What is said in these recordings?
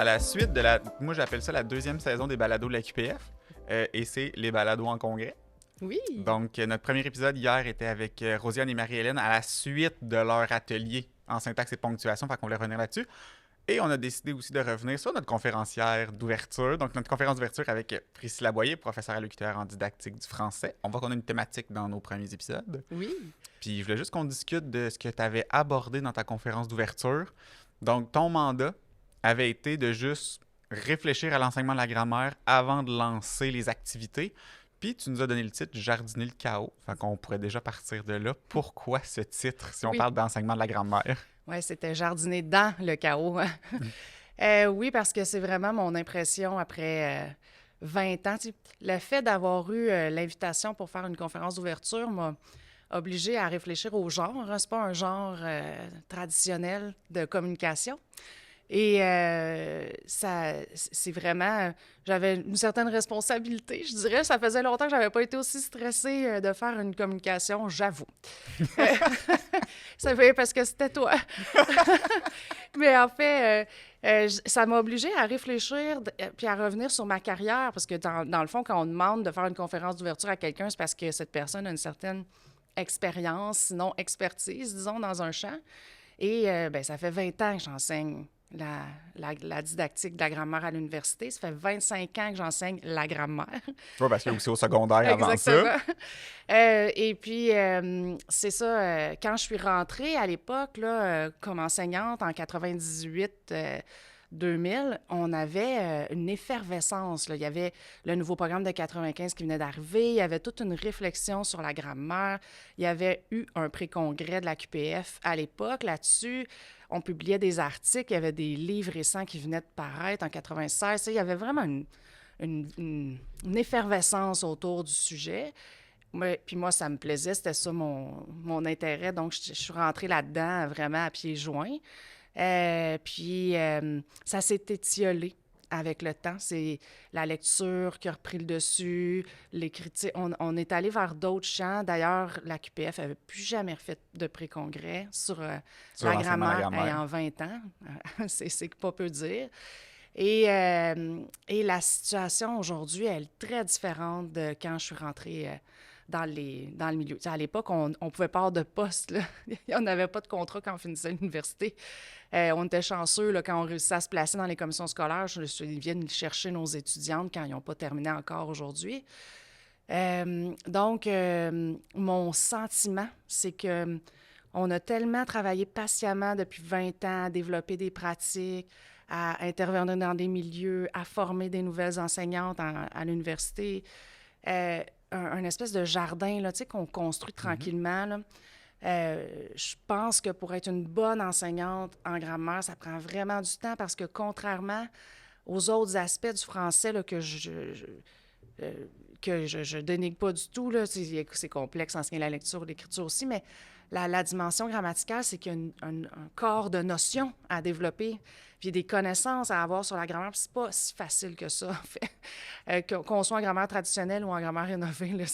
à la suite de moi j'appelle ça la deuxième saison des balados de la QPF, et c'est les balados en congrès. Oui. Donc, notre premier épisode hier était avec Rosiane et Marie-Hélène à la suite de leur atelier en syntaxe et ponctuation, fait qu'on voulait revenir là-dessus. Et on a décidé aussi de revenir sur notre conférencière d'ouverture, donc notre conférence d'ouverture avec Priscilla Boyer, professeure à l'UQTR en didactique du français. On voit qu'on a une thématique dans nos premiers épisodes. Oui. Puis je voulais juste qu'on discute de ce que tu avais abordé dans ta conférence d'ouverture. Donc, ton mandat avait été de juste réfléchir à l'enseignement de la grammaire avant de lancer les activités. Puis tu nous as donné le titre « Jardiner le chaos ». Fait qu'on pourrait déjà partir de là. Pourquoi ce titre, si on parle d'enseignement de la grammaire? Oui, c'était jardiner dans le chaos. Oui, parce que c'est vraiment mon impression après 20 ans. Le fait d'avoir eu l'invitation pour faire une conférence d'ouverture m'a obligée à réfléchir au genre. C'est pas un genre traditionnel de communication. Et c'est vraiment... J'avais une certaine responsabilité, je dirais. Ça faisait longtemps que je n'avais pas été aussi stressée de faire une communication, j'avoue. Ça fait parce que c'était toi. Mais en fait, ça m'a obligée à réfléchir puis à revenir sur ma carrière. Parce que dans le fond, quand on demande de faire une conférence d'ouverture à quelqu'un, c'est parce que cette personne a une certaine expérience, sinon expertise, disons, dans un champ. Et ça fait 20 ans que j'enseigne la didactique de la grammaire à l'université. Ça fait 25 ans que j'enseigne la grammaire. Oui, parce que aussi au secondaire avant Exactement. ça. Et puis, c'est ça, quand je suis rentrée à l'époque, là, comme enseignante en 98, 2000, on avait une effervescence. Là. Il y avait le nouveau programme de 95 qui venait d'arriver. Il y avait toute une réflexion sur la grammaire. Il y avait eu un pré-congrès de la QPF à l'époque là-dessus. On publiait des articles. Il y avait des livres récents qui venaient de paraître en 96. Il y avait vraiment une effervescence autour du sujet. Puis moi, ça me plaisait. C'était ça mon intérêt. Donc, je suis rentrée là-dedans vraiment à pieds joints. Puis, ça s'est étiolé avec le temps. C'est la lecture qui a repris le dessus, l'écriture. On est allé vers d'autres champs. D'ailleurs, la QPF n'avait plus jamais refait de pré-congrès sur la grammaire en 20 ans. C'est pas peu dire. Et la situation aujourd'hui, elle est très différente de quand je suis rentrée dans le milieu. T'sais, à l'époque, on ne pouvait pas avoir de poste. Là. On n'avait pas de contrat quand on finissait l'université. On était chanceux là, quand on réussissait à se placer dans les commissions scolaires. Ils viennent chercher nos étudiantes quand ils n'ont pas terminé encore aujourd'hui. Donc, mon sentiment, c'est que on a tellement travaillé patiemment depuis 20 ans à développer des pratiques, à intervenir dans des milieux, à former des nouvelles enseignantes à l'université. Un espèce de jardin là, qu'on construit tranquillement. Là. Je pense que pour être une bonne enseignante en grammaire, ça prend vraiment du temps parce que contrairement aux autres aspects du français là, que je dénigre pas du tout, là, c'est complexe enseigner la lecture, l'écriture aussi, mais la dimension grammaticale, c'est qu'il y a un corps de notions à développer, puis des connaissances à avoir sur la grammaire. Puis c'est pas si facile que ça, en fait. Qu'on soit en grammaire traditionnelle ou en grammaire rénovée, là,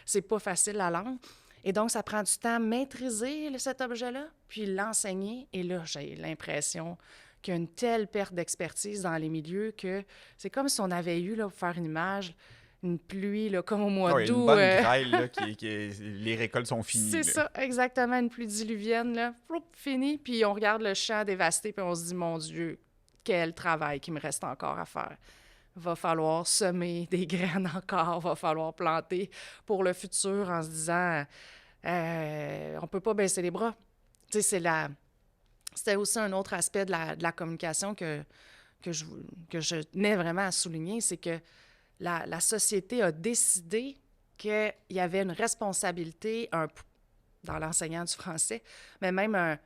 c'est pas facile la langue. Et donc, ça prend du temps à maîtriser cet objet-là, puis l'enseigner. Et là, j'ai l'impression qu'il y a une telle perte d'expertise dans les milieux que c'est comme si on avait eu, là, pour faire une image, une pluie, là, comme au mois d'août. Une bonne grêle, là, les récoltes sont finies. C'est ça, exactement, une pluie diluvienne, là, fini, puis on regarde le champ dévasté, puis on se dit, mon Dieu, quel travail qu'il me reste encore à faire. Va falloir semer des graines encore, va falloir planter pour le futur en se disant, on peut pas baisser les bras. Tu sais, c'était aussi un autre aspect de la communication que je tenais vraiment à souligner, c'est que la société a décidé qu'il y avait une responsabilité dans l'enseignant du français, mais même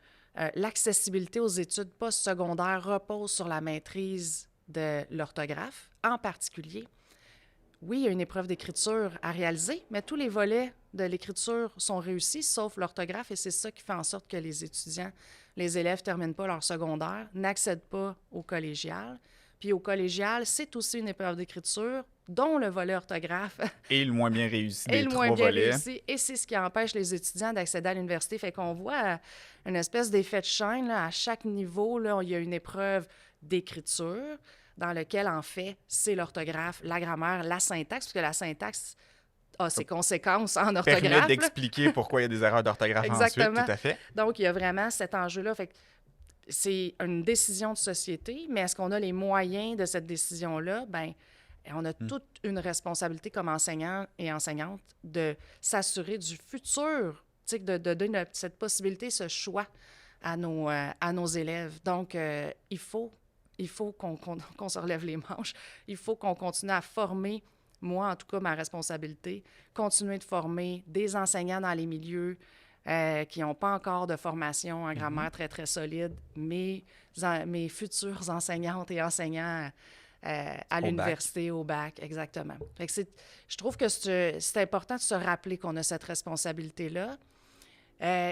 l'accessibilité aux études postsecondaires repose sur la maîtrise de l'orthographe, en particulier. Oui, il y a une épreuve d'écriture à réaliser, mais tous les volets de l'écriture sont réussis, sauf l'orthographe, et c'est ça qui fait en sorte que les étudiants, les élèves ne terminent pas leur secondaire, n'accèdent pas au collégial. Puis au collégial, c'est aussi une épreuve d'écriture dont le volet orthographe Et le moins bien réussi est des le 3 moins bien volets. réussi. Et c'est ce qui empêche les étudiants d'accéder à l'université. Fait qu'on voit une espèce d'effet de chaîne. Là, à chaque niveau, là, il y a une épreuve d'écriture dans laquelle, en fait, c'est l'orthographe, la grammaire, la syntaxe, parce que la syntaxe a ses conséquences en Permet orthographe. Là. d'expliquer pourquoi il y a des erreurs d'orthographe ensuite, Exactement. tout à fait. Donc, il y a vraiment cet enjeu-là. Fait que c'est une décision de société, mais est-ce qu'on a les moyens de cette décision-là? Bien, on a toute une responsabilité comme enseignant et enseignante de s'assurer du futur, de donner cette possibilité, ce choix à nos élèves. Donc, il faut qu'on se relève les manches. Il faut qu'on continue à former, moi, en tout cas, ma responsabilité, continuer de former des enseignants dans les milieux qui n'ont pas encore de formation en grammaire très, très solide, mes futures enseignantes et enseignants à l'université, au bac, exactement. Fait que je trouve que c'est important de se rappeler qu'on a cette responsabilité-là.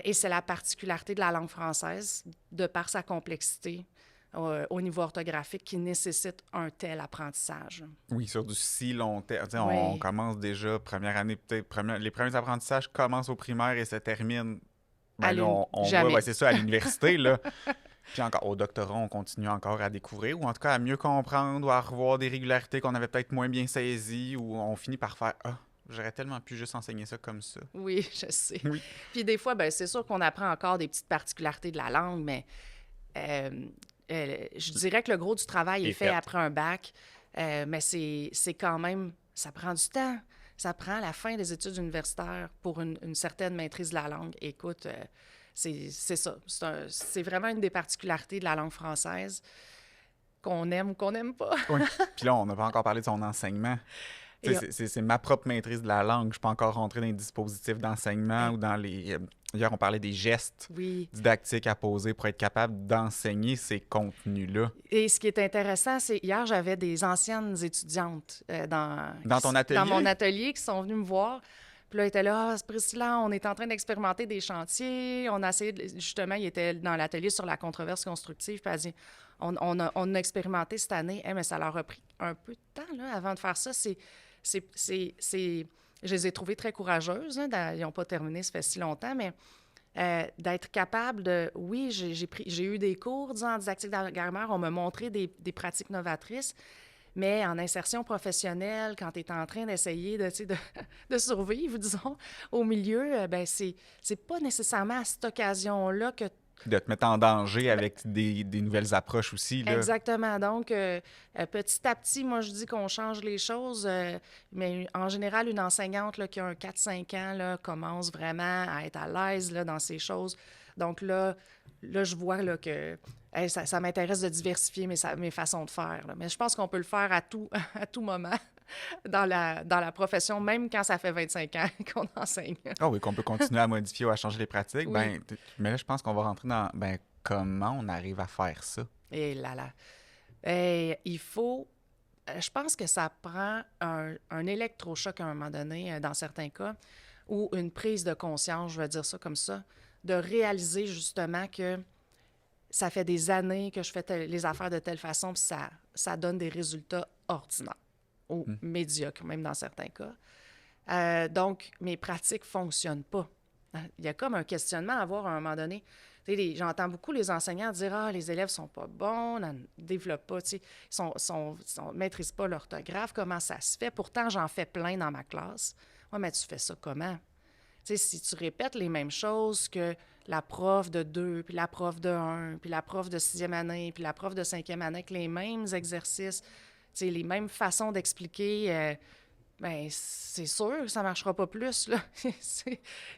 Et c'est la particularité de la langue française, de par sa complexité au niveau orthographique, qui nécessite un tel apprentissage. Oui, sur du si long terme. Oui. On commence déjà, première année, peut-être, les premiers apprentissages commencent au primaire et se terminent. Ben, là, on Jamais. voit, c'est ça, à l'université, là. Puis encore, au doctorat, on continue encore à découvrir, ou en tout cas à mieux comprendre, ou à revoir des régularités qu'on avait peut-être moins bien saisies, ou on finit par faire « Ah, j'aurais tellement pu juste enseigner ça comme ça. » Oui, je sais. Oui. Puis des fois, ben, c'est sûr qu'on apprend encore des petites particularités de la langue, mais je dirais que le gros du travail est fait après un bac, mais c'est quand même, ça prend du temps. Ça prend la fin des études universitaires pour une certaine maîtrise de la langue. Écoute, c'est ça. C'est vraiment une des particularités de la langue française qu'on aime ou qu'on n'aime pas. Oui. Puis là, on n'a pas encore parlé de son enseignement. C'est ma propre maîtrise de la langue. Je ne suis pas encore rentré dans les dispositifs d'enseignement ou dans les... Hier, on parlait des gestes didactiques à poser pour être capable d'enseigner ces contenus-là. Et ce qui est intéressant, c'est hier, j'avais des anciennes étudiantes dans ton atelier? Dans mon atelier qui sont venues me voir. Puis là, ils étaient là, « Priscilla, on est en train d'expérimenter des chantiers. » On a essayé, justement, ils étaient dans l'atelier sur la controverse constructive. Puis elle dit, on a expérimenté cette année, mais ça leur a pris un peu de temps là, avant de faire ça. Je les ai trouvées très courageuses. Hein, ils n'ont pas terminé, ça fait si longtemps, mais d'être capable de... Oui, j'ai eu des cours en didactique de la grammaire. On m'a montré des pratiques novatrices, mais en insertion professionnelle, quand tu es en train d'essayer de survivre, disons, au milieu, ben c'est pas nécessairement à cette occasion-là que de te mettre en danger avec des nouvelles approches aussi. Là. Exactement. Donc, petit à petit, moi, je dis qu'on change les choses, mais en général, une enseignante là, qui a un 4-5 ans là, commence vraiment à être à l'aise là, dans ces choses. Donc là je vois là, que ça m'intéresse de diversifier mes façons de faire. Là. Mais je pense qu'on peut le faire à tout moment. Dans la profession, même quand ça fait 25 ans qu'on enseigne. Ah oui, qu'on peut continuer à modifier ou à changer les pratiques. Oui. Ben, mais là, je pense qu'on va rentrer dans comment on arrive à faire ça. Et là là. Il faut... je pense que ça prend un électrochoc à un moment donné, dans certains cas, ou une prise de conscience, je vais dire ça comme ça, de réaliser justement que ça fait des années que je fais les affaires de telle façon, puis ça donne des résultats ordinaires. Ou médiocre, même dans certains cas. Donc, mes pratiques ne fonctionnent pas. Il y a comme un questionnement à avoir à un moment donné. J'entends beaucoup les enseignants dire « Ah, les élèves ne sont pas bons, ne développent pas, ils ne maîtrisent pas l'orthographe, comment ça se fait? Pourtant, j'en fais plein dans ma classe. » Ouais, mais tu fais ça comment? Si tu répètes les mêmes choses que la prof de 2, puis la prof de 1, puis la prof de 6e année, puis la prof de 5e année, avec les mêmes exercices, les mêmes façons d'expliquer, bien, c'est sûr que ça ne marchera pas plus. Là.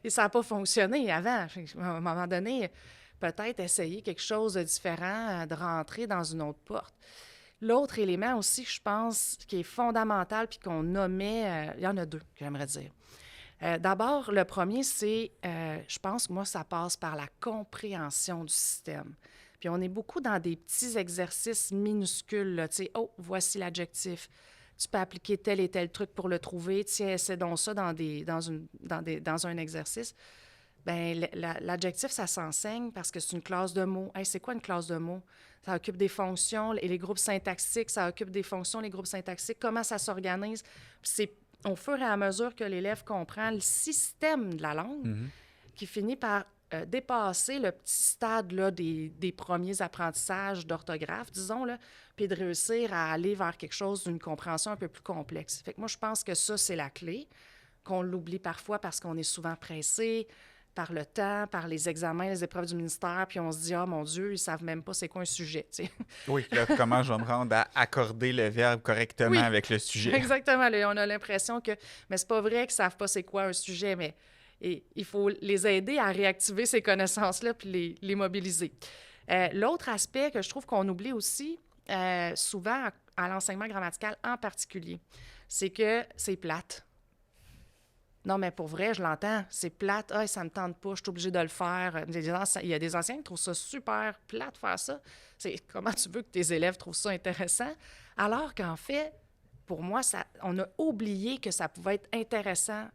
Et ça n'a pas fonctionné avant. À un moment donné, peut-être essayer quelque chose de différent, de rentrer dans une autre porte. L'autre élément aussi, je pense, qui est fondamental puis qu'on nommait, il y en a deux que j'aimerais dire. D'abord, le premier, c'est, je pense que moi, ça passe par la compréhension du système. Puis on est beaucoup dans des petits exercices minuscules, là, tu sais, oh, voici l'adjectif. Tu peux appliquer tel et tel truc pour le trouver. Tiens, essaie donc ça dans un exercice. Bien, l'adjectif, ça s'enseigne parce que c'est une classe de mots. Hey, c'est quoi une classe de mots? Ça occupe des fonctions et les groupes syntaxiques, ça occupe des fonctions, les groupes syntaxiques, comment ça s'organise. Puis c'est au fur et à mesure que l'élève comprend le système de la langue Mhm. qui finit par dépasser le petit stade là, des premiers apprentissages d'orthographe, disons, là, puis de réussir à aller vers quelque chose d'une compréhension un peu plus complexe. Fait que moi, je pense que ça, c'est la clé, qu'on l'oublie parfois parce qu'on est souvent pressé par le temps, par les examens, les épreuves du ministère, puis on se dit « Ah, mon Dieu, ils savent même pas c'est quoi un sujet. » Oui, là, comment je vais me rendre à accorder le verbe correctement Oui, avec le sujet. exactement. Là, on a l'impression que... Mais c'est pas vrai qu'ils savent pas c'est quoi un sujet, mais il faut les aider à réactiver ces connaissances-là puis les mobiliser. L'autre aspect que je trouve qu'on oublie aussi, souvent à l'enseignement grammatical en particulier, c'est que c'est plate. Non, mais pour vrai, je l'entends. C'est plate. Ah, ça me tente pas, je suis obligée de le faire. Il y a des enseignants qui trouvent ça super plate faire ça. C'est comment tu veux que tes élèves trouvent ça intéressant? Alors qu'en fait, pour moi, on a oublié que ça pouvait être intéressant,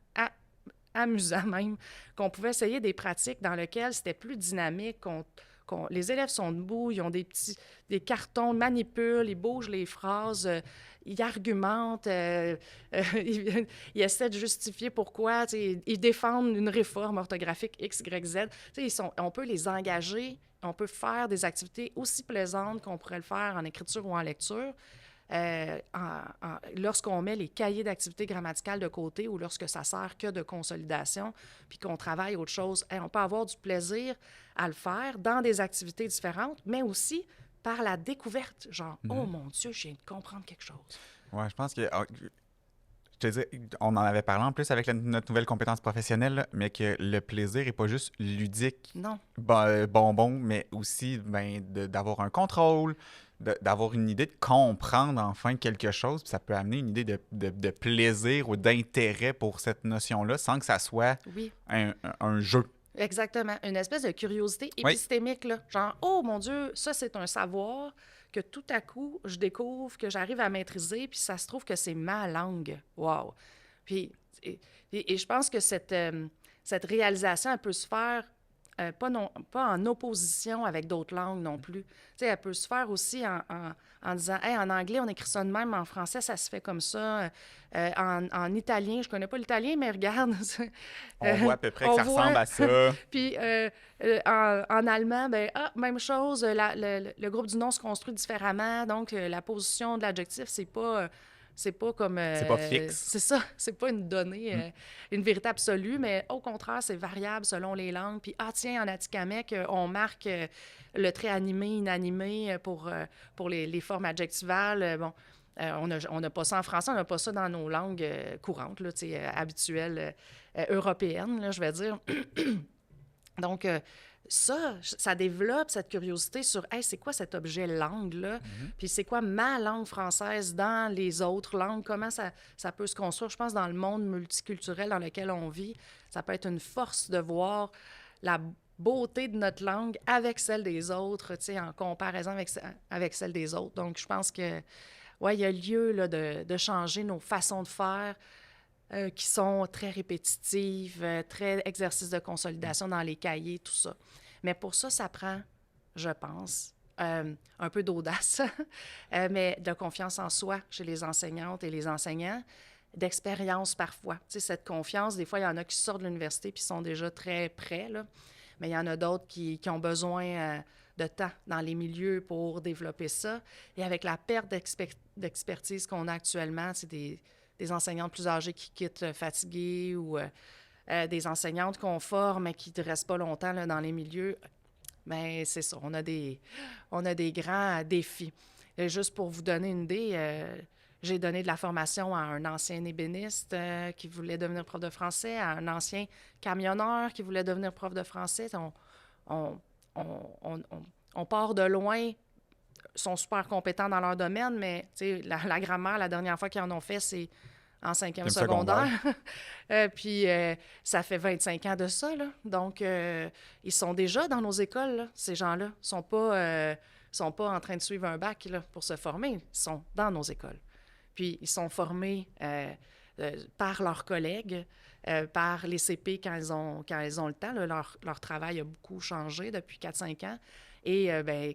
amusant même, qu'on pouvait essayer des pratiques dans lesquelles c'était plus dynamique, les élèves sont debout, ils ont des cartons, manipulent, ils bougent les phrases, ils argumentent, ils essaient de justifier pourquoi, ils défendent une réforme orthographique X, Y, Z. On peut les engager, on peut faire des activités aussi plaisantes qu'on pourrait le faire en écriture ou en lecture. Lorsqu'on met les cahiers d'activités grammaticales de côté ou lorsque ça sert que de consolidation, puis qu'on travaille autre chose, on peut avoir du plaisir à le faire dans des activités différentes, mais aussi par la découverte. Genre, oh mon Dieu, je viens de comprendre quelque chose. Ouais, je pense que. Je te dis, on en avait parlé en plus avec notre nouvelle compétence professionnelle, là, mais que le plaisir n'est pas juste ludique, Non. bonbon, mais aussi d'avoir un contrôle, d'avoir une idée, de comprendre enfin quelque chose. Puis ça peut amener une idée de plaisir ou d'intérêt pour cette notion-là sans que ça soit Oui. un jeu. Exactement. Une espèce de curiosité Oui. épistémique, là. Genre, oh mon Dieu, ça, c'est un savoir que tout à coup, je découvre, que j'arrive à maîtriser, puis ça se trouve que c'est ma langue. Wow! Puis, et je pense que cette réalisation, elle peut se faire pas en opposition avec d'autres langues non plus. Tu sais, elle peut se faire aussi en disant, hey, en anglais, on écrit ça de même, en français, ça se fait comme ça. En italien, je connais pas l'italien, mais regarde. On voit à peu près que on ça voit. ressemble à ça. Puis en allemand, ben même chose, le groupe du nom se construit différemment, donc la position de l'adjectif, c'est pas comme... C'est pas fixe. C'est ça, c'est pas une donnée, une vérité absolue, mais au contraire, c'est variable selon les langues. Puis, tiens, en atikamekw, on marque le trait animé, inanimé pour les formes adjectivales. Bon, on n'a pas ça en français, on n'a pas ça dans nos langues courantes, là, habituelles, européennes, là, je vais dire. Donc, ça développe cette curiosité sur hey, c'est quoi cet objet langue-là? Puis c'est quoi ma langue française dans les autres langues? Comment ça peut se construire? Je pense dans le monde multiculturel dans lequel on vit, ça peut être une force de voir la beauté de notre langue avec celle des autres, en comparaison avec celle des autres. Donc, je pense que ouais, il y a lieu là, de changer nos façons de faire. Qui sont très répétitives, très exercices de consolidation dans les cahiers, tout ça. Mais pour ça, ça prend, je pense, un peu d'audace, mais de confiance en soi chez les enseignantes et les enseignants, d'expérience parfois. Tu sais, cette confiance, des fois, il y en a qui sortent de l'université puis sont déjà très prêts, là, mais il y en a d'autres qui ont besoin de temps dans les milieux pour développer ça. Et avec la perte d'expertise qu'on a actuellement, c'est des enseignantes plus âgées qui quittent fatiguées ou des enseignantes qu'on forme et qui ne restent pas longtemps là, dans les milieux. Bien, c'est ça, on a des grands défis. Et juste pour vous donner une idée, j'ai donné de la formation à un ancien ébéniste qui voulait devenir prof de français, à un ancien camionneur qui voulait devenir prof de français. On part de loin, sont super compétents dans leur domaine, mais la grammaire, la dernière fois qu'ils en ont fait, c'est en 5e secondaire. Puis ça fait 25 ans de ça, là. Donc, ils sont déjà dans nos écoles, là, ces gens-là. Ils sont pas en train de suivre un bac là, pour se former. Ils sont dans nos écoles. Puis, ils sont formés par leurs collègues. par les CP quand ils ont le temps. Là, leur travail a beaucoup changé depuis 4-5 ans. Et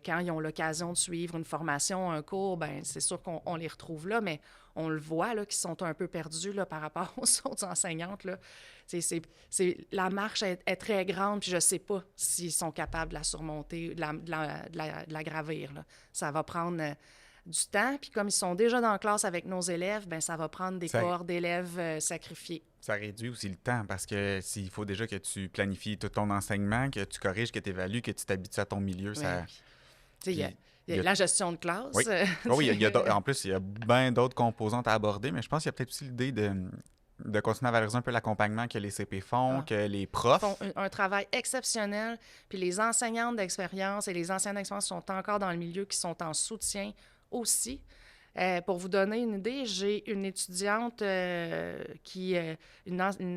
quand ils ont l'occasion de suivre une formation, un cours, c'est sûr qu'on les retrouve là, mais on le voit qu'ils sont un peu perdus là, par rapport aux autres enseignantes. Là. La marche est très grande, puis je ne sais pas s'ils sont capables de la surmonter, de la gravir. Là. Ça va prendre du temps, puis comme ils sont déjà dans la classe avec nos élèves, ça va prendre des cohortes d'élèves sacrifiés. Ça réduit aussi le temps parce que s'il faut déjà que tu planifies tout ton enseignement, que tu corriges, que tu évalues, que tu t'habitues à ton milieu, ça... Il y a la gestion de classe. Oui, en plus, il y a bien d'autres composantes à aborder, mais je pense qu'il y a peut-être aussi l'idée de continuer à valoriser un peu l'accompagnement que les CP font, que les profs... font un travail exceptionnel. Puis les enseignantes d'expérience et les enseignants d'expérience sont encore dans le milieu, qui sont en soutien aussi. Pour vous donner une idée, j'ai une étudiante, une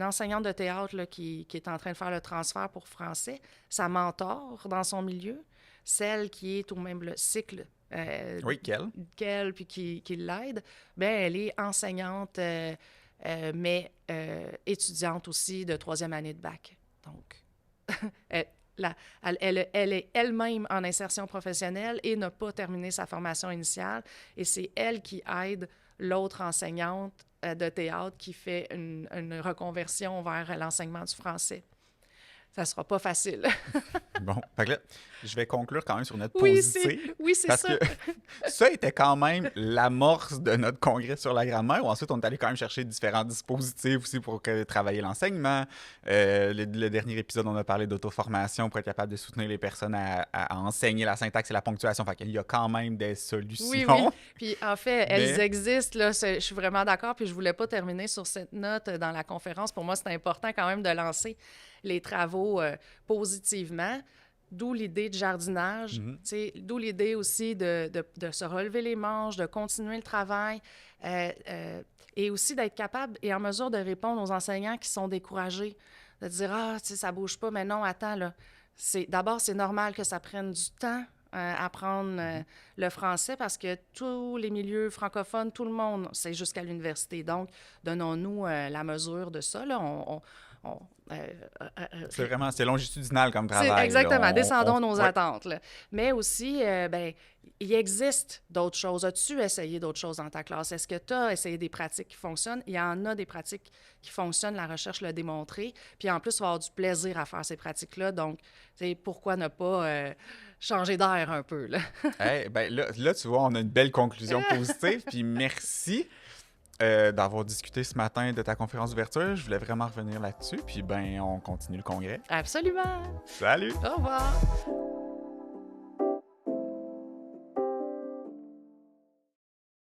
enseignante de théâtre là, qui est en train de faire le transfert pour français. Sa mentor dans son milieu, celle qui est au même cycle qu'elle, puis qui l'aide, elle est enseignante, mais étudiante aussi de 3e année de bac. Donc, elle est elle-même en insertion professionnelle et n'a pas terminé sa formation initiale. Et c'est elle qui aide l'autre enseignante de théâtre qui fait une reconversion vers l'enseignement du français. Ça ne sera pas facile. Bon, fait que là, je vais conclure quand même sur notre positif. Oui, c'est ça. Parce que ça était quand même l'amorce de notre congrès sur la grammaire, où ensuite on est allé quand même chercher différents dispositifs aussi pour travailler l'enseignement. Le dernier épisode, on a parlé d'auto-formation pour être capable de soutenir les personnes à enseigner la syntaxe et la ponctuation. Fait qu'il y a quand même des solutions. Oui. Puis en fait, elles existent. Là, je suis vraiment d'accord. Puis je voulais pas terminer sur cette note dans la conférence. Pour moi, c'est important quand même de lancer les travaux positivement, d'où l'idée de jardinage, d'où l'idée aussi de se relever les manches, de continuer le travail et aussi d'être capable et en mesure de répondre aux enseignants qui sont découragés, de dire « Ah, ça bouge pas, mais non, attends, là. » D'abord, c'est normal que ça prenne du temps apprendre le français parce que tous les milieux francophones, tout le monde, c'est jusqu'à l'université. Donc, donnons-nous la mesure de ça, là. C'est longitudinal comme travail. Exactement. Descendons nos attentes. Là. Mais aussi, il existe d'autres choses. As-tu essayé d'autres choses dans ta classe? Est-ce que tu as essayé des pratiques qui fonctionnent? Il y en a des pratiques qui fonctionnent. La recherche l'a démontré. Puis en plus, il va y avoir du plaisir à faire ces pratiques-là. Donc, pourquoi ne pas changer d'air un peu? Là? Là, tu vois, on a une belle conclusion positive. Puis merci. D'avoir discuté ce matin de ta conférence d'ouverture. Je voulais vraiment revenir là-dessus. Puis, on continue le congrès. Absolument. Salut! Au revoir!